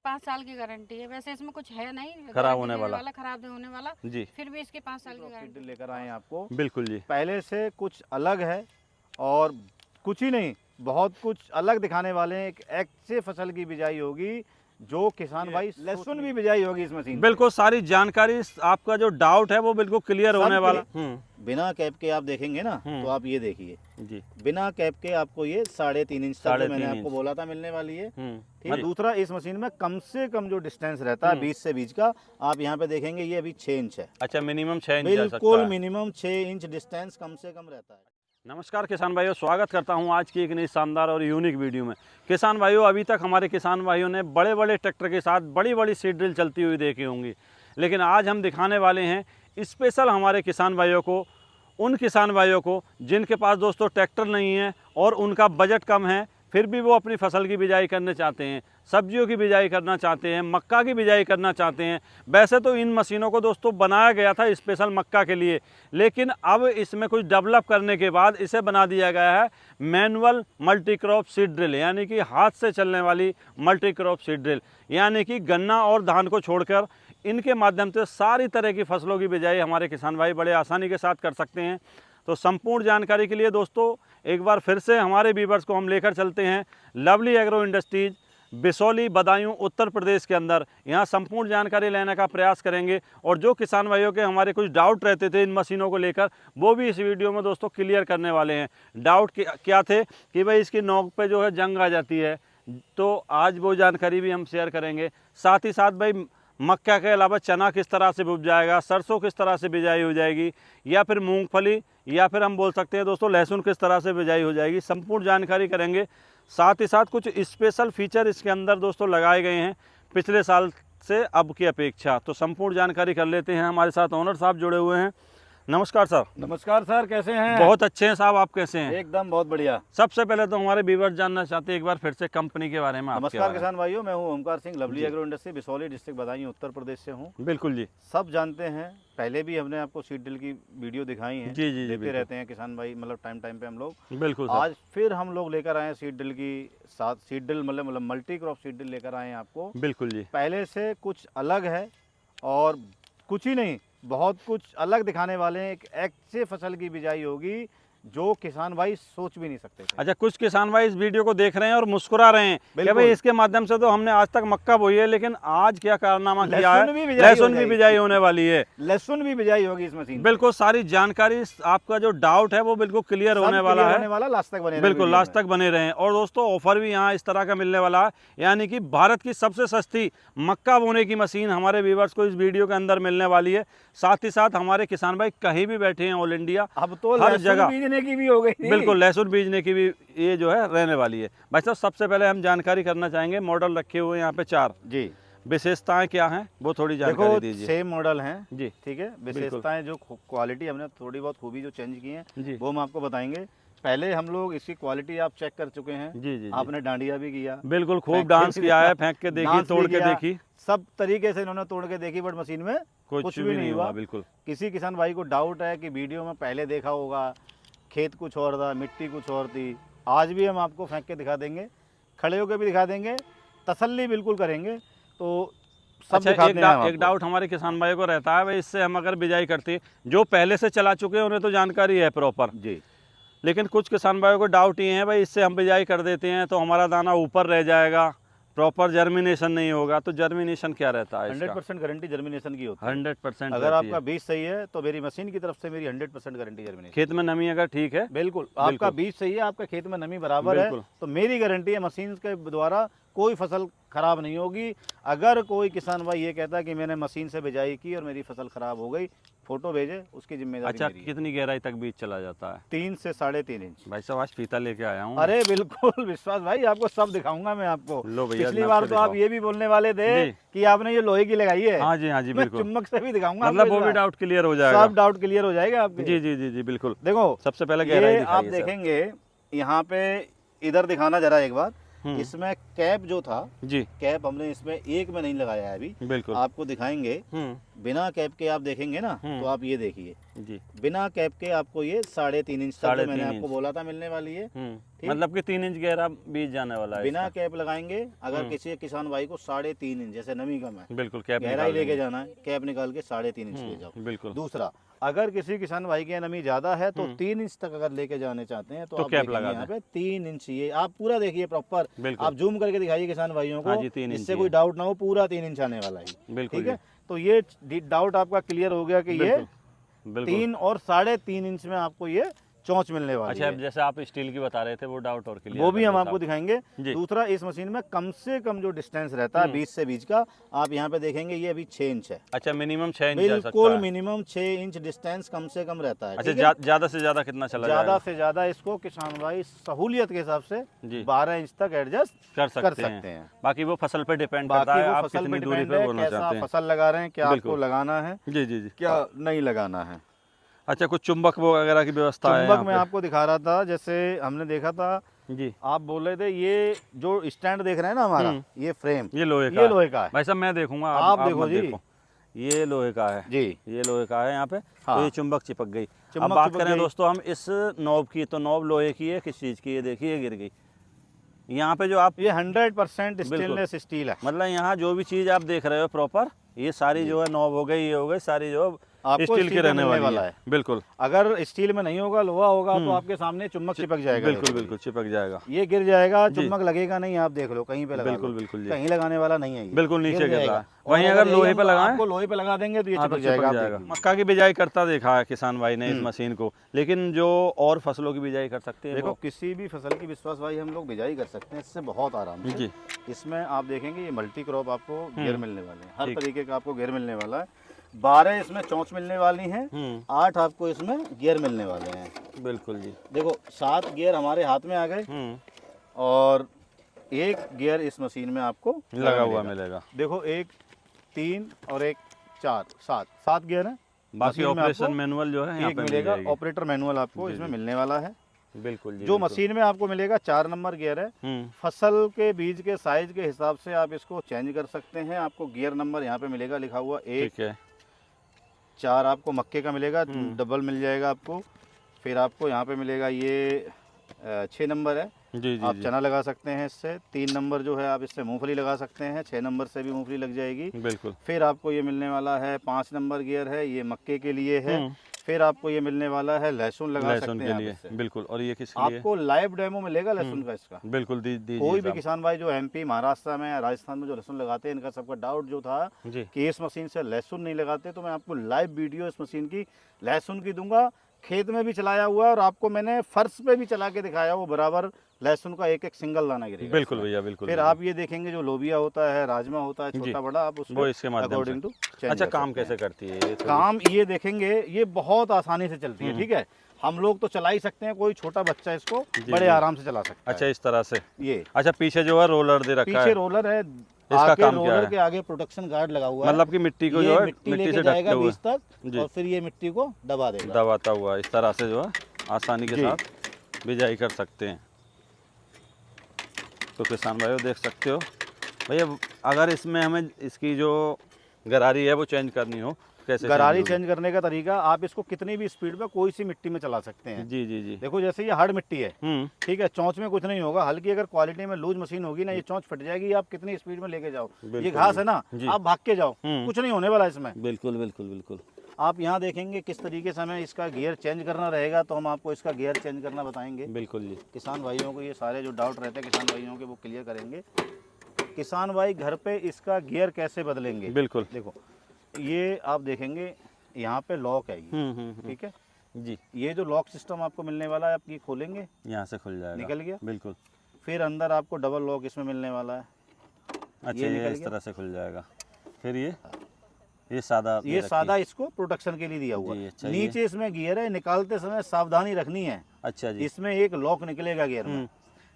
5 साल की गारंटी है। वैसे इसमें कुछ है नहीं खराब होने वाला, खराब नहीं होने वाला जी, फिर भी इसके 5 साल की गारंटी लेकर आए हैं आपको। बिल्कुल जी। पहले से कुछ अलग है और कुछ ही नहीं, बहुत कुछ अलग दिखाने वाले हैं। एक ऐसे फसल की बिजाई होगी जो किसान भाई, लहसुन भी बिजाई होगी इस मशीन से। बिल्कुल सारी जानकारी, आपका जो डाउट है वो बिल्कुल क्लियर होने वाला। बिना कैप के आप देखेंगे ना तो आप ये देखिए जी, बिना कैप के आपको ये 3.5 इंच तक मैंने आपको बोला था मिलने वाली है। ठीक है। दूसरा, इस मशीन में कम से कम जो डिस्टेंस रहता है बीच से बीच का, आप यहाँ पे देखेंगे ये अभी 6 इंच है। अच्छा, मिनिमम 6 इंच, बिल्कुल मिनिमम 6 इंच डिस्टेंस कम से कम रहता है। नमस्कार किसान भाइयों, स्वागत करता हूं आज की एक नई शानदार और यूनिक वीडियो में। किसान भाइयों, अभी तक हमारे किसान भाइयों ने बड़े बड़े ट्रैक्टर के साथ बड़ी बड़ी सीड ड्रिल चलती हुई देखी होंगी, लेकिन आज हम दिखाने वाले हैं स्पेशल हमारे किसान भाइयों को, उन किसान भाइयों को जिनके पास दोस्तों ट्रैक्टर नहीं है और उनका बजट कम है, फिर भी वो अपनी फसल की बिजाई करना चाहते हैं, सब्जियों की बिजाई करना चाहते हैं, मक्का की बिजाई करना चाहते हैं। वैसे तो इन मशीनों को दोस्तों बनाया गया था स्पेशल मक्का के लिए, लेकिन अब इसमें कुछ डेवलप करने के बाद इसे बना दिया गया है manual multi crop seed drill, यानी कि हाथ से चलने वाली मल्टी क्रॉप सीड ड्रिल, यानी कि गन्ना और धान को छोड़कर इनके माध्यम से सारी तरह की फसलों की बिजाई हमारे किसान भाई बड़े आसानी के साथ कर सकते हैं। तो संपूर्ण जानकारी के लिए दोस्तों एक बार फिर से हमारे व्यूअर्स को हम लेकर चलते हैं Lovely Agro Industries, Bisauli, Badaun, Uttar Pradesh के अंदर। यहाँ संपूर्ण जानकारी लेने का प्रयास करेंगे और जो किसान भाइयों के हमारे कुछ डाउट रहते थे इन मशीनों को लेकर, वो भी इस वीडियो में दोस्तों क्लियर करने वाले हैं। डाउट क्या थे कि भाई इसकी नोक पे जो है जंग आ जाती है, तो आज वो जानकारी भी हम शेयर करेंगे। साथ ही साथ भाई मक्का के अलावा चना किस तरह से बुप जाएगा, सरसों किस तरह से बिजाई हो जाएगी, या फिर मूंगफली, या फिर हम बोल सकते हैं दोस्तों लहसुन किस तरह से बिजाई हो जाएगी, संपूर्ण जानकारी करेंगे। साथ ही साथ कुछ स्पेशल फीचर इसके अंदर दोस्तों लगाए गए हैं पिछले साल से अब की अपेक्षा, तो संपूर्ण जानकारी कर लेते हैं। हमारे साथ ओनर साहब जुड़े हुए हैं। नमस्कार सर। नमस्कार सर, कैसे हैं? बहुत अच्छे हैं साहब, आप कैसे हैं? एकदम बहुत बढ़िया। सबसे पहले तो हमारे व्यूअर्स जानना चाहते हैं एक बार फिर से कंपनी के बारे में। नमस्कार किसान भाइयों, मैं हूं Omkar Singh, Lovely Agro industry, Bisauli district, Badaun, Uttar Pradesh से हूं। बिल्कुल जी, सब जानते हैं, पहले भी हमने आपको सीड ड्रिल की वीडियो दिखाई है, जी जी, देखते रहते हैं किसान भाई, मतलब टाइम पे हम लोग। बिल्कुल आज फिर हम लोग लेकर आए हैं सीड ड्रिल की साथ, सीड ड्रिल मतलब मल्टी क्रॉप सीड ड्रिल लेकर आए हैं आपको। बिल्कुल जी, पहले से कुछ अलग है और कुछ ही नहीं, बहुत कुछ अलग दिखाने वाले हैं। एक ऐसे फसल की बिजाई होगी जो किसान भाई सोच भी नहीं सकते थे। अच्छा, कुछ किसान भाई इस वीडियो को देख रहे हैं और मुस्कुरा रहे हैं कि भाई इसके माध्यम से तो हमने आज तक मक्का बोई है, लेकिन आज क्या कारनामा किया है, लहसुन भी बिजाई होने वाली है, लहसुन भी बिजाई होगी इस मशीन। बिल्कुल सारी जानकारी, आपका जो डाउट है वो बिल्कुल क्लियर होने वाला है, लास्ट तक बने, बिल्कुल लास्ट तक बने रहें। और दोस्तों ऑफर भी यहाँ इस तरह का मिलने वाला है, यानी कि भारत की सबसे सस्ती मक्का बोने की मशीन हमारे व्यूअर्स को इस वीडियो के अंदर मिलने वाली है। साथ ही साथ हमारे किसान भाई कहीं भी बैठे हैं ऑल इंडिया, अब तो हर जगह बीजने की भी हो गई, बिल्कुल लहसुन बीजने की भी ये जो है रहने वाली है। भाई साहब, सबसे पहले हम जानकारी करना चाहेंगे, मॉडल रखे हुए यहाँ पे 4 जी, विशेषताएं क्या हैं वो थोड़ी जानकारी दीजिए। सेम मॉडल हैं जी, ठीक है। विशेषताएं जो क्वालिटी हमने थोड़ी बहुत खूबी जो चेंज की हैं जी, वो हम आपको बताएंगे। पहले हम लोग इसकी क्वालिटी आप चेक कर चुके हैं, जी जी, आपने डांडिया भी किया, बिल्कुल खूब डांस किया है, फेंक के देखी, तोड़ के देखी, सब तरीके से इन्होंने तोड़ के देखी, बट मशीन में कुछ भी नहीं हुआ। बिल्कुल किसी किसान भाई को डाउट है कि वीडियो में पहले देखा होगा खेत कुछ और था, मिट्टी कुछ और थी, आज भी हम आपको फेंक के दिखा देंगे, खड़े होकर भी दिखा देंगे, तसल्ली बिल्कुल करेंगे। तो सब अच्छा, एक डाउट हमारे किसान भाई को रहता है, भाई इससे हम अगर बिजाई करते, जो पहले से चला चुके हैं उन्हें तो जानकारी है प्रॉपर जी, लेकिन कुछ किसान भाइयों को डाउट ये है भाई इससे हम बिजाई कर देते हैं तो हमारा दाना ऊपर रह जाएगा, प्रॉपर जर्मिनेशन नहीं होगा। तो जर्मिनेशन क्या रहता है? 100% गारंटी जर्मिनेशन की होती है। 100% अगर आपका बीज सही है तो मेरी मशीन की तरफ से मेरी 100% गारंटी जर्मिनेशन। खेत में नमी अगर ठीक है, बिल्कुल आपका बीज सही है, आपका खेत में नमी बराबर है, तो मेरी गारंटी है मशीन के द्वारा कोई फसल खराब नहीं होगी। अगर कोई किसान भाई ये कहता है कि मैंने मशीन से बिजाई की और मेरी फसल खराब हो गई, फोटो भेजे, उसकी जिम्मेदारी अच्छा, कितनी गहराई तक बीज चला जाता है? 3 से 3.5 इंच। भाई साहब, आज फीता लेके आया हूँ। अरे बिल्कुल विश्वास भाई, आपको सब दिखाऊंगा मैं आपको। लो भैया, पिछली बार तो आप ये भी बोलने वाले थे कि आपने ये लोहे की लगाई है। हाँ जी, हाँ जी, बिल्कुल। चुम्बक से भी दिखाऊंगा, मतलब वो भी डाउट क्लियर हो जाएगा, सब डाउट क्लियर हो जाएगा आपके। जी जी जी जी, बिल्कुल। देखो सबसे पहले गहराई दिखाइए आप देखेंगे यहाँ पे, इधर दिखाना जरा एक बार, इसमें कैप जो था, जी कैप हमने इसमें एक में नहीं लगाया है अभी, बिल्कुल। आपको दिखाएंगे। बिना कैप के आप देखेंगे ना, तो आप ये देखिए जी, बिना कैप के आपको ये 3.5 इंच तक, जो मैंने 3.5 आपको बोला था मिलने वाली है। मतलब कि 3 इंच गहरा बीज जाने वाला है बिना इसका। कैप लगाएंगे, अगर किसी किसान भाई को 3.5 इंच, जैसे नमी कम है, बिल्कुल कैप गहराई निकाल लेके देंगे। जाना है, कैप निकाल के 3.5 इंच ले जाओ। बिल्कुल। दूसरा, अगर किसी किसान भाई की नमी ज्यादा है तो 3 इंच तक अगर लेके जाने चाहते हैं तो आप कैप देखेंगे लगा यहाँ पे 3 इंच, ये आप पूरा देखिए प्रॉपर, बिल्कुल। आप जूम करके दिखाइए किसान भाइयों हाँ को, जी, 3 इंच इससे ही कोई है। डाउट ना हो, पूरा 3 इंच आने वाला है। बिल्कुल ठीक है, तो ये डाउट आपका क्लियर हो गया कि ये बिल्कुल। 3 और 3.5 इंच में आपको ये चौंच मिलने वाली अच्छा, है। अब जैसे आप स्टील की बता रहे थे वो डाउट और क्लियर, वो भी हम आपको दिखाएंगे। जी। दूसरा, इस मशीन में कम से कम जो डिस्टेंस रहता है बीच से बीच का, आप यहाँ पे देखेंगे ये अभी 6 इंच है। अच्छा, मिनिमम 6 इंच जा सकता बिल्कुल है। मिनिमम 6 इंच डिस्टेंस कम से कम रहता है। अच्छा, ज्यादा से ज्यादा कितना चला ज्यादा जाएगा? से ज्यादा इसको किसान भाई सहूलियत के हिसाब से जी। 12 इंच तक एडजस्ट कर कर सकते सकते हैं। हैं। बाकी वो फसल पे डिपेंड करता बाकी है, वो आप फसल कितनी पे दूरी डिपेंड पे है, बोलना कैसा चाहते हैं। फसल लगा रहे हैं, क्या बिल्कुल। आपको लगाना है, जी जी जी। क्या नहीं लगाना है। अच्छा, कुछ चुंबक वगैरह की व्यवस्था है? चुंबक मैं आपको दिखा रहा था, जैसे हमने देखा था, जी, आप बोल रहे थे ये जो स्टैंड देख रहे हैं ना हमारा, ये फ्रेम, ये लोहे का ये लोहे का है। भाई साहब मैं देखूंगा, आप आप देखो मत जी। देखो। ये लोहे का है जी, ये लोहे का है यहाँ पे। हाँ। तो ये चुंबक चिपक गई। चुंबक अब बात चिपक करें गई। दोस्तों हम इस नॉब की, तो नॉब लोहे की है, किस चीज़ की? ये देखिए गिर गई। यहाँ पे जो आप, ये 100% स्टेनलेस स्टील है। मतलब यहाँ जो भी चीज़ आप देख रहे हो प्रॉपर, ये सारी जो है नॉब हो गई, ये हो गई, सारी जो आपको स्टील की रहने मिलने वाली वाला है। बिल्कुल अगर स्टील में नहीं होगा, लोहा होगा, तो आपके सामने चुम्बक चिपक जाएगा। बिल्कुल देखो। बिल्कुल चिपक जाएगा। ये गिर जाएगा, जी। चुम्बक लगेगा नहीं, आप देख लो कहीं पे लगा बिल्कुल लो। बिल्कुल जी। कहीं लगाने वाला नहीं है ये। बिल्कुल नीचे गिर रहा है। और वहीं अगर यही लोहे हम पे लगाएं, आपको लोहे पे लगा देंगे तो ये हाँ, चिपक तो जाएगा। आप जाएगा। देखिए। मक्का की बिजाई करता देखा है किसान भाई ने इस मशीन को, लेकिन जो और फसलों की बिजाई कर सकते हैं देखो, किसी भी फसल की विश्वास भाई हम लोग बिजाई कर सकते हैं इससे बहुत आराम से। जी। इसमें आप देखेंगे ये मल्टी क्रॉप आपको गियर मिलने वाले हैं, हर ठीक। तरीके का आपको गियर मिलने वाला है। 12 इसमें चौंच मिलने वाली हैं, 8 आपको इसमें गियर मिलने वाले हैं। बिल्कुल जी। देखो 7 गियर हमारे हाथ में आ गए, और 1 गियर इस मशीन में आपको लगा हुआ मिलेगा। देखो 1 3 और 1 4 7 गियर है। बाकी मशीन में ऑपरेशन आपको मैनुअल जो है यहाँ एक पे मिल मिलेगा, जाएगी। ऑपरेटर मैनुअल आपको जी, इसमें जी। मिलने वाला है। बिल्कुल जी। जो बिल्कुल। मशीन में आपको मिलेगा 4 नंबर गियर है। फसल के बीज के साइज के हिसाब से आप इसको चेंज कर सकते हैं। आपको गियर नंबर यहाँ पे मिलेगा लिखा हुआ 1 ठीक है। 4 आपको मक्के का मिलेगा, डबल मिल जाएगा आपको। फिर आपको यहाँ पे मिलेगा ये 6 नंबर है, जी जी आप जी। चना लगा सकते हैं इससे। 3 नंबर जो है आप इससे मूंगफली लगा सकते हैं, 6 नंबर से भी मूंगफली लग जाएगी। बिल्कुल। फिर आपको ये मिलने वाला है 5 नंबर गियर है, ये मक्के के लिए है। फिर आपको ये मिलने वाला है लहसुन लगा लहसुन सकते के हैं आप लिए। इससे। बिल्कुल। और ये किसके लिए? आपको लाइव डेमो मिलेगा लहसुन का इसका। बिल्कुल दीजिए कोई भी साहब। किसान भाई जो एमपी, महाराष्ट्र में या राजस्थान में जो लहसुन लगाते हैं, इनका सबका डाउट जो था जी। कि इस मशीन से लहसुन नहीं लगाते, तो मैं आपको लाइव वीडियो इस मशीन की लहसुन की दूंगा। खेत में भी चलाया हुआ है और आपको मैंने फर्श पे भी चला के दिखाया, वो बराबर लहसुन का एक एक सिंगल दाना गिरेगा। बिल्कुल भैया बिल्कुल। फिर आप ये देखेंगे जो लोबिया होता है, राजमा होता है, छोटा बड़ा, आप वो उसको इसके माध्यम अकॉर्डिंग से। टू अच्छा, काम कैसे करती है ये? काम ये देखेंगे, ये बहुत आसानी से चलती है। ठीक है, हम लोग तो चला ही सकते हैं, कोई छोटा बच्चा इसको बड़े आराम से चला सकता है। अच्छा, इस तरह से। ये अच्छा, पीछे जो है रोलर दे रखा पीछे है। रोलर है, इसका आगे काम क्या रोलर है? के आगे प्रोटेक्शन गार्ड लगा हुआ है। मतलब कि मिट्टी को ये जो है मिट्टी मिट्टी लेके से ढकते जाएगा हुए बीज तक, जी। और फिर ये मिट्टी को दबा देगा। दबाता हुआ इस तरह से जो है आसानी के जी। साथ बिजाई कर सकते हैं। तो किसान भाइयों देख सकते हो भैया, अगर इसमें हमें इसकी जो गरारी है वो चेंज करनी हो, कैसे गरारी change चेंज करने का तरीका, आप इसको कितनी भी स्पीड में कोई सी मिट्टी में चला सकते हैं। होगी? जी जी जी। देखो जैसे ये हार्ड मिट्टी है, ठीक है, चौंच में कुछ नहीं होगा। हल्की अगर क्वालिटी में लूज मशीन होगी ना, ये चौंच फट जाएगी। आप कितनी स्पीड में लेके जाओ, ये घास है ना, आप भाग के जाओ, कुछ नहीं होने वाला इसमें। बिल्कुल बिल्कुल बिल्कुल। आप यहाँ देखेंगे किस तरीके से हमें इसका गियर चेंज करना रहेगा, तो हम आपको इसका गियर चेंज करना बताएंगे। बिल्कुल जी। किसान भाइयों को ये सारे जो डाउट रहते हैं किसान भाइयों के, वो क्लियर करेंगे। किसान भाई घर पे इसका गियर कैसे बदलेंगे? बिल्कुल। देखो ये आप देखेंगे यहाँ पे लॉक है ये, ठीक है जी। ये जो लॉक सिस्टम आपको मिलने वाला है, आप ये खोलेंगे, यहाँ से खुल जाएगा। निकल गया। बिल्कुल। फिर अंदर आपको डबल लॉक इसमें मिलने वाला है। अच्छा, ये ये निकल इस गया। तरह से खुल जाएगा। फिर ये सादा दे ये रखी सादा है। इसको प्रोटेक्शन के लिए दिया हुआ जी, है। अच्छा, ये। नीचे इसमें गियर है, निकालते समय सावधानी रखनी है। अच्छा जी। इसमें एक लॉक निकलेगा गियर में,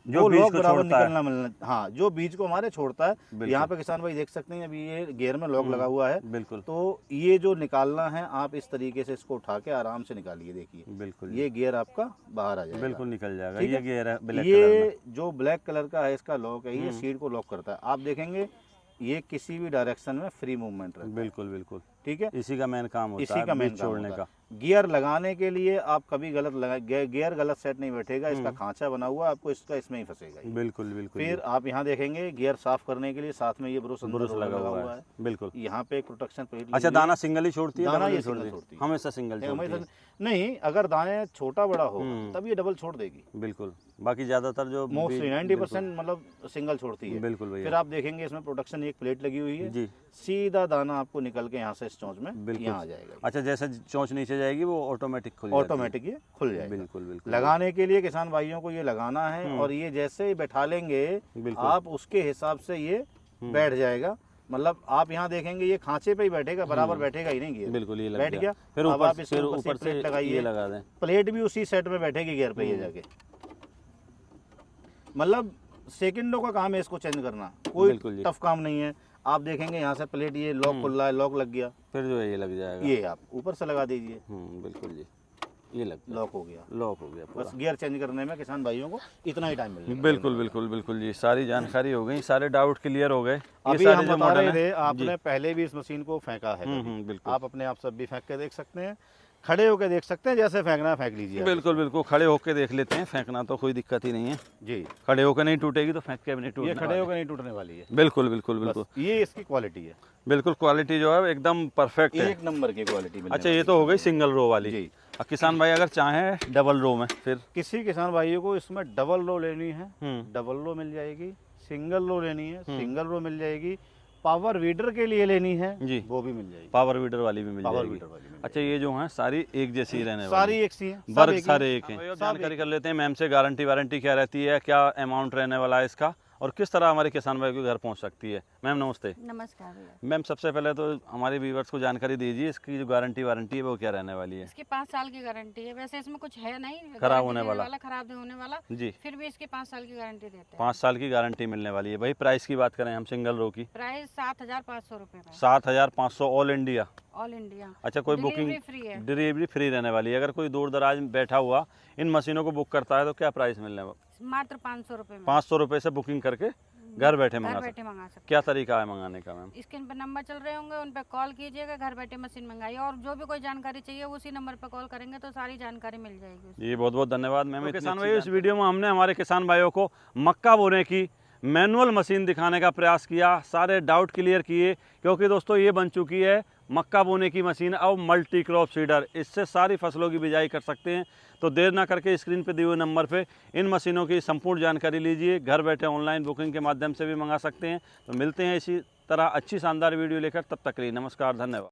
जो वो बीज लॉक को बराबर छोड़ता है। निकलना मिलना, हाँ जो बीज को हमारे छोड़ता है। बिल्कुल। यहाँ पे किसान भाई देख सकते हैं अभी ये गियर में लॉक लगा हुआ है, बिल्कुल तो ये जो निकालना है आप इस तरीके से इसको उठा के आराम से निकालिए। देखिए बिल्कुल ये गियर आपका बाहर आ जाएगा, बिल्कुल निकल जाएगा। ठीक ये है? गियर है ब्लैक कलर में। ये जो ब्लैक कलर का है इसका लॉक है, ये सीट को लॉक करता है। आप देखेंगे ये किसी भी डायरेक्शन में फ्री मूवमेंट रहता है, बिल्कुल बिल्कुल ठीक है? इसी का मेन काम होता इसी है का मेन बीज काम छोड़ने होता का। है। गियर लगाने के लिए आप कभी गलत लगा, गियर गलत सेट नहीं बैठेगा, इसका खांचा बना हुआ आपको इसका इसमें ही फंसेगा ये। बिल्कुल बिल्कुल फिर आप यहाँ देखेंगे गियर साफ करने के लिए साथ में ये ब्रश लगा हुआ है। बिल्कुल। यहाँ पे एक प्रोटेक्शन प्लेट अच्छा, दाना सिंगल ही छोड़ती है, दाना डबल ये नहीं सिंगल छोड़ती? छोड़ती है। हमेशा सिंगल छोड़ती है। नहीं, अगर दाने छोटा बड़ा हो तब ये डबल छोड़ देगी। बिल्कुल, बाकी ज्यादातर जो मोस्टली 90% मतलब सिंगल छोड़ती है। बिल्कुल भैया। फिर आप देखेंगे इसमें प्रोटेक्शन एक प्लेट लगी हुई है जी। सीधा दाना आपको निकल के यहाँ से इस चोंच में बिल्कुल। यहाँ आ जाएगा। अच्छा, जैसे चोंच नीचे जाएगी वो ऑटोमेटिक खुल जाती है। ऑटोमेटिक ये खुल जाएगा। बिल्कुल बिल्कुल। लगाने के लिए किसान भाइयों को ये लगाना है और ये जैसे ही बैठा लेंगे बिल्कुल। आप उसके हिसाब से ये बैठ जाएगा। मतलब आप यहाँ देखेंगे ये खांचे पे ही बैठेगा, बराबर बैठेगा ही नहीं गियर। बिल्कुल ये लग बैठ गया। फिर अब ऊपर आप इसके फिर ऊपर ऊपर से प्लेट से लगाइए। ये लगा दें। प्लेट भी उसी सेट में बैठेगी गियर पे ये जाके। मतलब सेकंडों का काम है इसको चेंज करना, कोई बिल्कुल जी। टफ काम नहीं है। आप देखेंगे यहाँ से प्लेट ये लॉक खुल रहा है, लॉक लग गया, फिर जो है ये लग जाएगा। ये आप ऊपर से लगा दीजिए, बिल्कुल जी, ये लग लॉक हो गया। लॉक हो गया पूरा। बस गियर चेंज करने में किसान भाइयों को इतना ही टाइम मिलेगा। बिल्कुल बिल्कुल बिल्कुल जी, सारी जानकारी हो गई, सारे डाउट क्लियर हो गए। अभी हम बता रहे थे आपने पहले भी इस मशीन को फेंका है कभी। बिल्कुल। आप अपने आप सब भी फेंक के देख सकते हैं, खड़े होकर देख सकते हैं, जैसे फेंकना है फेंक लीजिए आप। बिल्कुल बिल्कुल, खड़े होके देख लेते हैं, फेंकना तो कोई दिक्कत ही नहीं है जी। खड़े होकर नहीं टूटेगी तो फेंक के भी नहीं ये टूटने खड़े वाली। होकर नहीं टूटने वाली है। बिल्कुल बिल्कुल बिल्कुल बस ये इसकी क्वालिटी है, बिल्कुल क्वालिटी जो है एकदम परफेक्ट है। एक नंबर की क्वालिटी मिलने अच्छा, ये तो हो गई सिंगल रो वाली जी। अब किसान भाई अगर चाहें डबल रो में, फिर किसी किसान भाइयों को इसमें डबल रो लेनी है, हम्म। डबल रो मिल जाएगी। सिंगल रो लेनी है, सिंगल रो मिल जाएगी। पावर वीडर के लिए लेनी है जी, वो भी मिल जाएगी। पावर वीडर वाली भी मिल पावर जाएगी। वीडर वाली मिल अच्छा, ये जो है सारी एक जैसी ही रहने वाली सारी एक सी है, सब वर्ग एक ही सारे है। एक हैं। सब जानकारी कर लेते हैं मैम से, गारंटी वारंटी क्या रहती है, क्या अमाउंट रहने वाला है इसका, और किस तरह हमारे किसान भाई के घर पहुंच सकती है। मैम नमस्ते। नमस्कार भैया। मैम सबसे पहले तो हमारे व्यूअर्स को जानकारी दीजिए, इसकी जो गारंटी वारंटी है वो क्या रहने वाली है। इसकी 5 साल की गारंटी है, वैसे इसमें कुछ है नहीं खराब गारंटी होने देने वाला। खराब नहीं होने वाला, जी, फिर भी इसकी 5 साल की गारंटी देते हैं। 5 साल की गारंटी मिलने वाली है। भाई प्राइस की बात करें हम सिंगल रो की, प्राइस 7,500 रुपये में, 7,500 ऑल इंडिया। All India. अच्छा, कोई डिलीवरी बुकिंग फ्री है। डिलीवरी फ्री रहने वाली है। अगर कोई दूर दराज में बैठा हुआ इन मशीनों को बुक करता है तो क्या प्राइस मिलने वाला? मात्र 500 रुपये में 500 रुपये से बुकिंग करके घर बैठे घर मंगा बैठे सकते। मंगा सकते क्या तरीका है मंगाने का मैम? हैं। स्क्रीन पर नंबर चल रहे होंगे, उन पर कॉल कीजिएगा, घर बैठे मशीन मंगाइए, और जो भी कोई जानकारी चाहिए उसी नंबर पर कॉल करेंगे तो सारी जानकारी मिल जाएगी उसमें। जी, बहुत बहुत धन्यवाद मैम। किसान भाई, इस वीडियो में हमने हमारे किसान भाइयों को मक्का बोने की मैनुअल मशीन दिखाने का प्रयास किया, सारे डाउट क्लियर किए, क्योंकि दोस्तों ये बन चुकी है मक्का बोने की मशीन और मल्टी क्रॉप सीडर। इससे सारी फसलों की बिजाई कर सकते हैं। तो देर ना करके स्क्रीन पे दिए हुए नंबर पे इन मशीनों की संपूर्ण जानकारी लीजिए, घर बैठे ऑनलाइन बुकिंग के माध्यम से भी मंगा सकते हैं। तो मिलते हैं इसी तरह अच्छी शानदार वीडियो लेकर, तब तक के लिए नमस्कार, धन्यवाद।